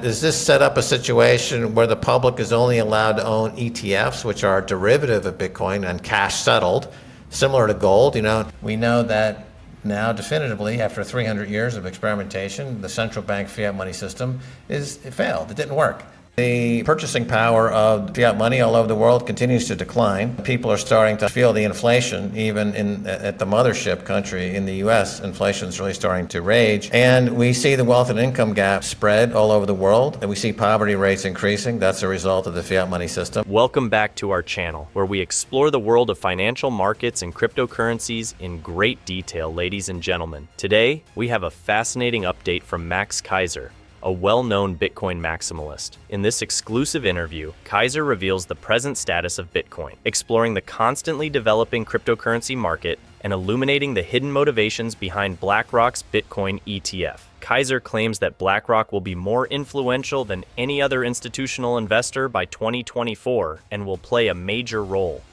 Does this set up a situation where the public is only allowed to own ETFs, which are a derivative of Bitcoin and cash settled, similar to gold? We know that now definitively, after 300 years of experimentation, the central bank fiat money system it failed. It didn't work. The purchasing power of fiat money all over the world continues to decline. People are starting to feel the inflation, even at the mothership country in the U.S. Inflation is really starting to rage. And we see the wealth and income gap spread all over the world. And we see poverty rates increasing. That's a result of the fiat money system. Welcome back to our channel, where we explore the world of financial markets and cryptocurrencies in great detail, ladies and gentlemen. Today, we have a fascinating update from Max Keiser, a well-known Bitcoin maximalist. In this exclusive interview, Keiser reveals the present status of Bitcoin, exploring the constantly developing cryptocurrency market and illuminating the hidden motivations behind BlackRock's Bitcoin ETF. Keiser claims that BlackRock will be more influential than any other institutional investor by 2024 and will play a major role.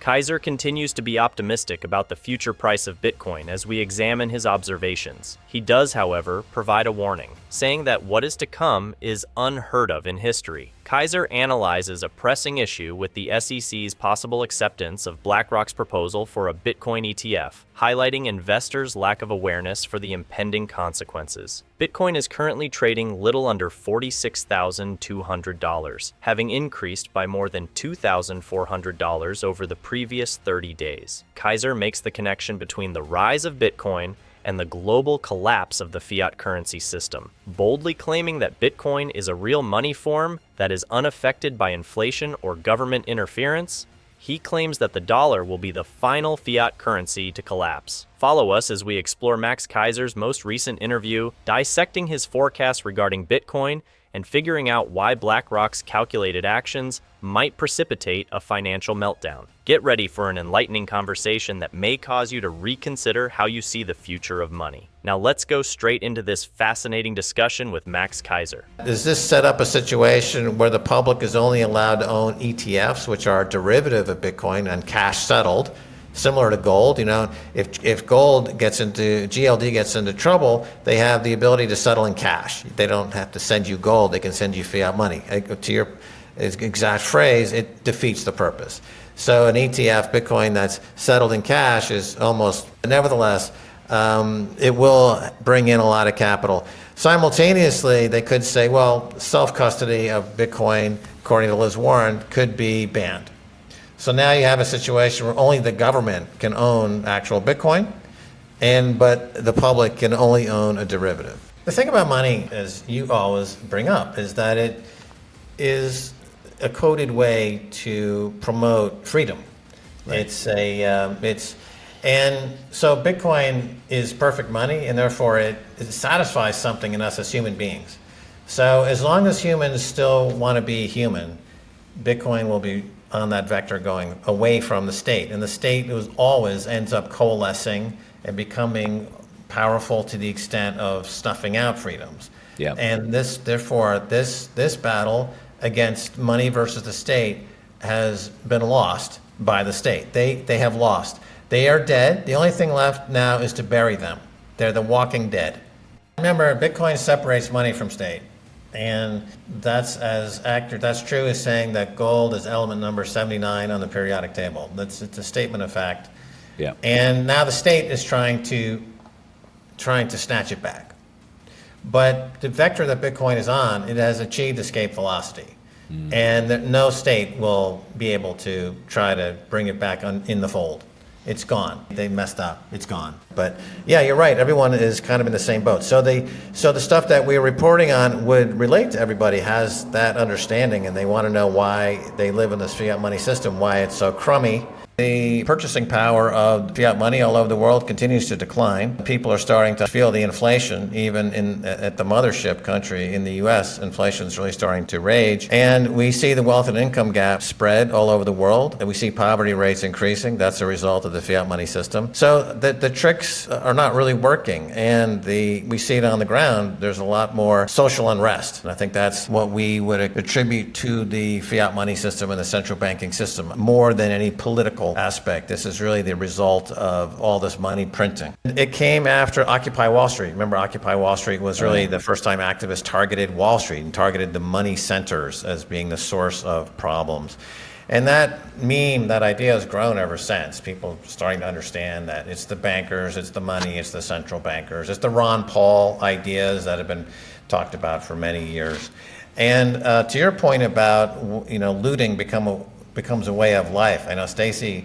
Keiser continues to be optimistic about the future price of Bitcoin as we examine his observations. He does, however, provide a warning, saying that what is to come is unheard of in history. Keiser analyzes a pressing issue with the SEC's possible acceptance of BlackRock's proposal for a Bitcoin ETF, highlighting investors' lack of awareness for the impending consequences. Bitcoin is currently trading little under $46,200, having increased by more than $2,400 over the previous 30 days. Keiser makes the connection between the rise of Bitcoin and the global collapse of the fiat currency system, boldly claiming that Bitcoin is a real money form that is unaffected by inflation or government interference. He claims that the dollar will be the final fiat currency to collapse. Follow us as we explore Max Keiser's most recent interview, dissecting his forecast regarding Bitcoin and figuring out why BlackRock's calculated actions might precipitate a financial meltdown. Get ready for an enlightening conversation that may cause you to reconsider how you see the future of money. Now let's go straight into this fascinating discussion with Max Keiser. Does this set up a situation where the public is only allowed to own ETFs, which are a derivative of Bitcoin and cash settled, similar to gold? If gold GLD gets into trouble, they have the ability to settle in cash. They don't have to send you gold, they can send you fiat money. To your exact phrase, it defeats the purpose. So an ETF, Bitcoin that's settled in cash is almost, nevertheless, it will bring in a lot of capital. Simultaneously, they could say, well, self-custody of Bitcoin, according to Liz Warren, could be banned. So now you have a situation where only the government can own actual Bitcoin, but the public can only own a derivative. The thing about money, as you always bring up, is that it is a coded way to promote freedom. Right. And so Bitcoin is perfect money, and therefore it satisfies something in us as human beings. So as long as humans still want to be human, Bitcoin will be on that vector going away from the state. And the state always ends up coalescing and becoming powerful to the extent of snuffing out freedoms. Yeah. And therefore, this battle against money versus the state has been lost by the state. They have lost. They are dead. The only thing left now is to bury them. They're the walking dead. Remember, Bitcoin separates money from state. And that's as accurate, that's true as saying that gold is element number 79 on the periodic table. It's a statement of fact. Yeah. And now the state is trying to snatch it back. But the vector that Bitcoin is on, it has achieved escape velocity. And no state will be able to try to bring it back in the fold. It's gone. They messed up. It's gone. But yeah, you're right. Everyone is kind of in the same boat. So the stuff that we're reporting on would relate to everybody, has that understanding, and they want to know why they live in this fiat money system, why it's so crummy. The purchasing power of fiat money all over the world continues to decline. People are starting to feel the inflation, even at the mothership country in the U.S. Inflation is really starting to rage. And we see the wealth and income gap spread all over the world. And we see poverty rates increasing. That's a result of the fiat money system. So the tricks are not really working. And we see it on the ground. There's a lot more social unrest. And I think that's what we would attribute to the fiat money system and the central banking system, more than any political historical aspect. This is really the result of all this money printing. It came after Occupy Wall Street. Remember, Occupy Wall Street was really the first time activists targeted Wall Street and targeted the money centers as being the source of problems. And that meme, that idea has grown ever since. People starting to understand that it's the bankers, it's the money, it's the central bankers, it's the Ron Paul ideas that have been talked about for many years. And to your point about, looting becomes a way of life. I know Stacy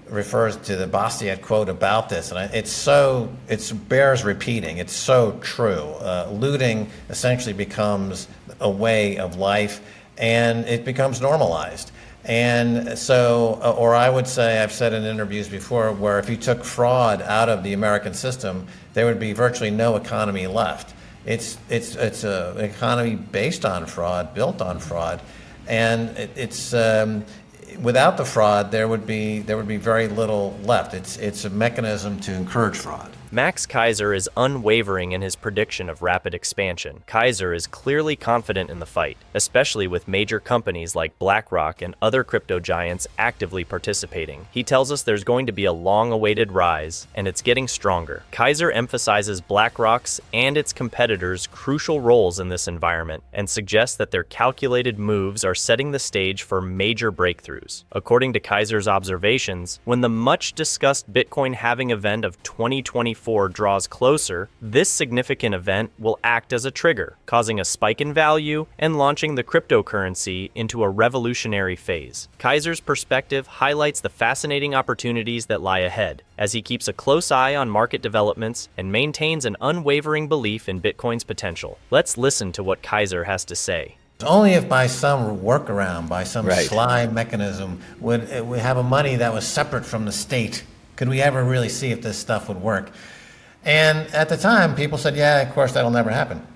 refers to the Bastiat quote about this, and it bears repeating. It's so true. Looting essentially becomes a way of life, and it becomes normalized. And so, or I would say, I've said in interviews before, where if you took fraud out of the American system, there would be virtually no economy left. It's an economy based on fraud, built on fraud, and it's without the fraud, there would be very little left. It's a mechanism to encourage fraud. Max Keiser is unwavering in his prediction of rapid expansion. Keiser is clearly confident in the fight, especially with major companies like BlackRock and other crypto giants actively participating. He tells us there's going to be a long-awaited rise, and it's getting stronger. Keiser emphasizes BlackRock's and its competitors' crucial roles in this environment and suggests that their calculated moves are setting the stage for major breakthroughs. According to Keiser's observations, when the much-discussed Bitcoin halving event of 2024 draws closer, this significant event will act as a trigger, causing a spike in value and launching the cryptocurrency into a revolutionary phase. Keiser's perspective highlights the fascinating opportunities that lie ahead, as he keeps a close eye on market developments and maintains an unwavering belief in Bitcoin's potential. Let's listen to what Keiser has to say. Only if by some workaround, by some sly mechanism, would we have a money that was separate from the state could we ever really see if this stuff would work. And at the time, people said, yeah, of course, that'll never happen.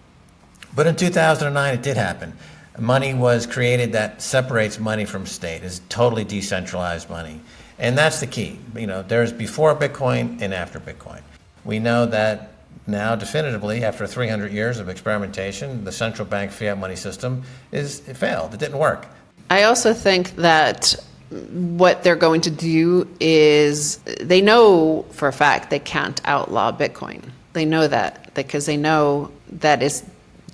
But in 2009, it did happen. Money was created that separates money from state. It's totally decentralized money. And that's the key. There's before Bitcoin and after Bitcoin. We know that now definitively, after 300 years of experimentation, the central bank fiat money system it failed. It didn't work. I also think that what they're going to do is they know for a fact they can't outlaw Bitcoin. They know that because they know that it's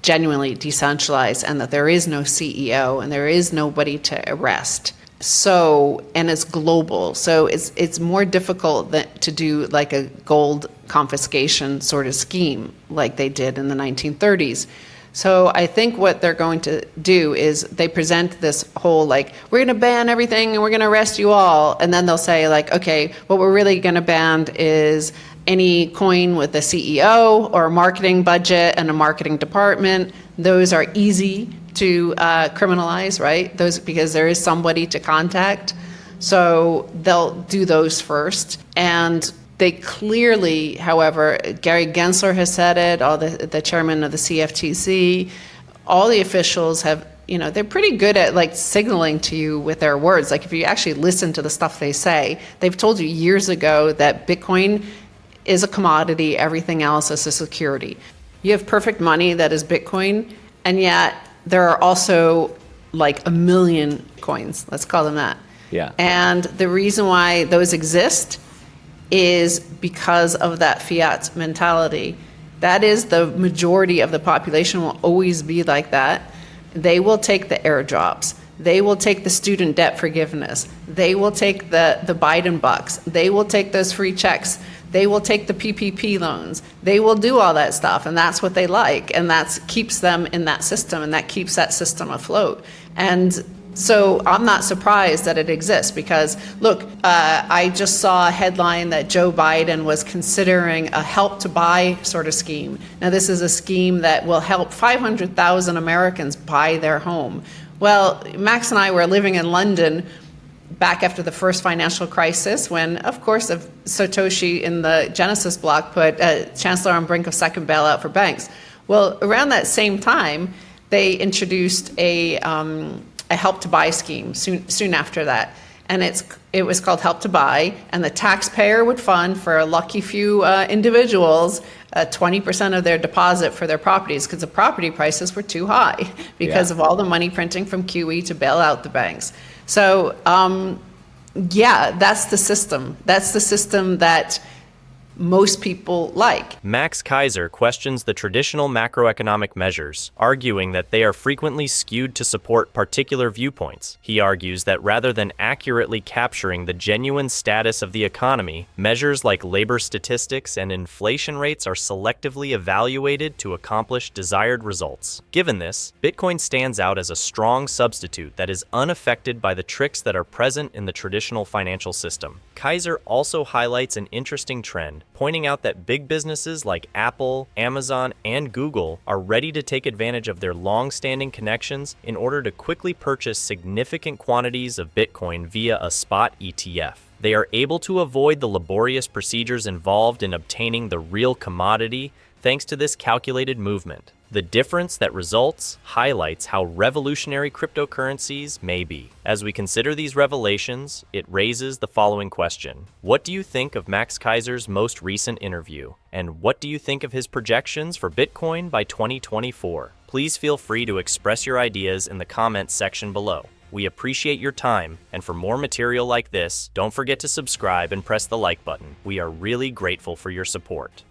genuinely decentralized and that there is no CEO and there is nobody to arrest. So, and it's global. So it's more difficult to do like a gold confiscation sort of scheme like they did in the 1930s. So I think what they're going to do is they present this whole like, we're going to ban everything and we're going to arrest you all. And then they'll say like, okay, what we're really going to ban is any coin with a CEO or a marketing budget and a marketing department. Those are easy to criminalize, right? Those because there is somebody to contact. So they'll do those first. And they clearly, however, Gary Gensler has said it, all the chairman of the CFTC, all the officials have, they're pretty good at like signaling to you with their words. Like if you actually listen to the stuff they say, they've told you years ago that Bitcoin is a commodity, everything else is a security. You have perfect money that is Bitcoin, and yet there are also like 1 million coins, let's call them that. Yeah. And the reason why those exist is because of that fiat mentality. That is the majority of the population will always be like that. They will take the airdrops. They will take the student debt forgiveness. They will take the Biden bucks. They will take those free checks. They will take the PPP loans. They will do all that stuff, and that's what they like, and that keeps them in that system, and that keeps that system afloat. And so I'm not surprised that it exists because, look, I just saw a headline that Joe Biden was considering a help to buy sort of scheme. Now, this is a scheme that will help 500,000 Americans buy their home. Well, Max and I were living in London back after the first financial crisis when, of course, Satoshi in the Genesis block put Chancellor on brink of second bailout for banks. Well, around that same time, they introduced a help to buy scheme soon after that. And it was called Help to Buy, and the taxpayer would fund for a lucky few individuals 20% of their deposit for their properties because the property prices were too high because of all the money printing from QE to bail out the banks. So Yeah, that's the system. That's the system that most people like. Max Keiser questions the traditional macroeconomic measures, arguing that they are frequently skewed to support particular viewpoints. He argues that rather than accurately capturing the genuine status of the economy, measures like labor statistics and inflation rates are selectively evaluated to accomplish desired results. Given this, Bitcoin stands out as a strong substitute that is unaffected by the tricks that are present in the traditional financial system. Keiser also highlights an interesting trend, pointing out that big businesses like Apple, Amazon, and Google are ready to take advantage of their long-standing connections in order to quickly purchase significant quantities of Bitcoin via a spot ETF. They are able to avoid the laborious procedures involved in obtaining the real commodity thanks to this calculated movement. The difference that results highlights how revolutionary cryptocurrencies may be. As we consider these revelations, it raises the following question. What do you think of Max Keiser's most recent interview? And what do you think of his projections for Bitcoin by 2024? Please feel free to express your ideas in the comments section below. We appreciate your time, and for more material like this, don't forget to subscribe and press the like button. We are really grateful for your support.